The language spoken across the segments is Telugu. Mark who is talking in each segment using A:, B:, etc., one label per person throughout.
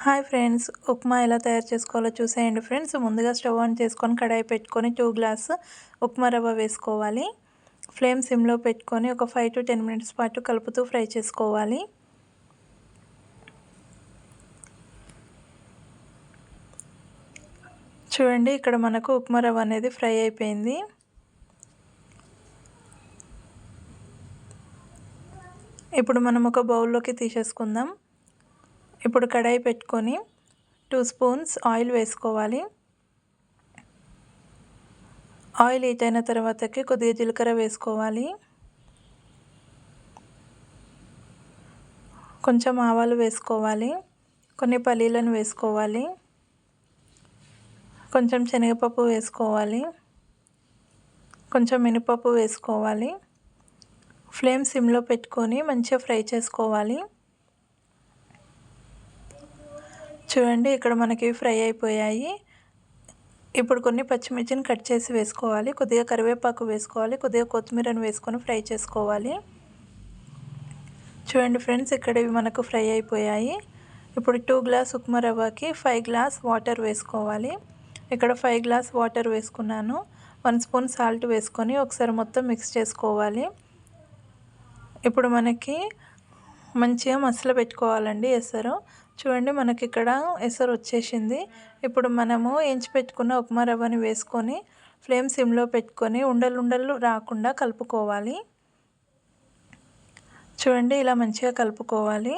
A: హాయ్ ఫ్రెండ్స్, ఉప్మా ఎలా తయారు చేసుకోవాలో చూసేయండి ఫ్రెండ్స్. ముందుగా స్టవ్ ఆన్ చేసుకొని కడాయి పెట్టుకొని 2 గ్లాస్ ఉప్మా రవ్వ వేసుకోవాలి. ఫ్లేమ్ సిమ్లో పెట్టుకొని ఒక 5 to 10 మినిట్స్ పాటు కలుపుతూ ఫ్రై చేసుకోవాలి. చూడండి, ఇక్కడ మనకు ఉప్మా రవ్వ అనేది ఫ్రై అయిపోయింది. ఇప్పుడు మనం ఒక బౌల్లోకి తీసేసుకుందాం. ఇప్పుడు కడాయి పెట్టుకొని 2 స్పూన్స్ ఆయిల్ వేసుకోవాలి. ఆయిల్ హీట్ అయిన తర్వాతకి కొద్దిగా జీలకర్ర వేసుకోవాలి. కొంచెం ఆవాలు వేసుకోవాలి. కొన్ని పల్లీలను వేసుకోవాలి. కొంచెం శనగపప్పు వేసుకోవాలి. కొంచెం మినపప్పు వేసుకోవాలి. ఫ్లేమ్ సిమ్లో పెట్టుకొని మంచిగా ఫ్రై చేసుకోవాలి. చూడండి, ఇక్కడ మనకి ఫ్రై అయిపోయాయి. ఇప్పుడు కొన్ని పచ్చిమిర్చిని కట్ చేసి వేసుకోవాలి. కొద్దిగా కరివేపాకు వేసుకోవాలి. కొద్దిగా కొత్తిమీరను వేసుకొని ఫ్రై చేసుకోవాలి. చూడండి ఫ్రెండ్స్, ఇక్కడ ఇవి మనకు ఫ్రై అయిపోయాయి. ఇప్పుడు 2 గ్లాస్ ఉప్మా రవ్వకి 5 గ్లాస్ వాటర్ వేసుకోవాలి. ఇక్కడ 5 గ్లాస్ వాటర్ వేసుకున్నాను. 1 స్పూన్ సాల్ట్ వేసుకొని ఒకసారి మొత్తం మిక్స్ చేసుకోవాలి. ఇప్పుడు మనకి మంచిగా మసల పెట్టుకోవాలండి ఎసరు. చూడండి, మనకి ఇక్కడ ఎసరు వచ్చేసింది. ఇప్పుడు మనము ఎంచి పెట్టుకున్న ఉప్మా రవ్వని వేసుకొని ఫ్లేమ్ సిమ్లో పెట్టుకొని ఉండలు రాకుండా కలుపుకోవాలి. చూడండి, ఇలా మంచిగా కలుపుకోవాలి.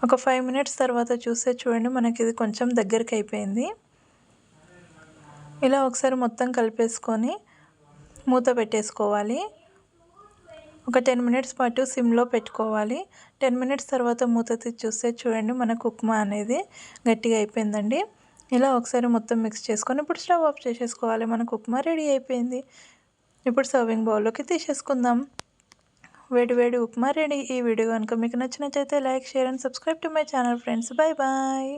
A: ఒక 5 మినిట్స్ తర్వాత చూస్తే చూడండి, మనకి ఇది కొంచెం దగ్గరికి అయిపోయింది. ఇలా ఒకసారి మొత్తం కలిపేసుకొని మూత పెట్టేసుకోవాలి. ఒక 10 మినిట్స్ పాటు సిమ్లో పెట్టుకోవాలి. 10 మినిట్స్ తర్వాత మూత తీసి చూస్తే చూడండి, మనకు ఉప్మా అనేది గట్టిగా అయిపోయిందండి. ఇలా ఒకసారి మొత్తం మిక్స్ చేసుకొని ఇప్పుడు స్టవ్ ఆఫ్ చేసేసుకోవాలి. మనకు ఉప్మా రెడీ అయిపోయింది. ఇప్పుడు సర్వింగ్ బౌల్లోకి తీసేసుకుందాం. వేడి వేడి ఉప్మా రెడీ. ఈ వీడియో కనుక మీకు నచ్చినట్లయితే like, share and subscribe to my channel friends. Bye bye.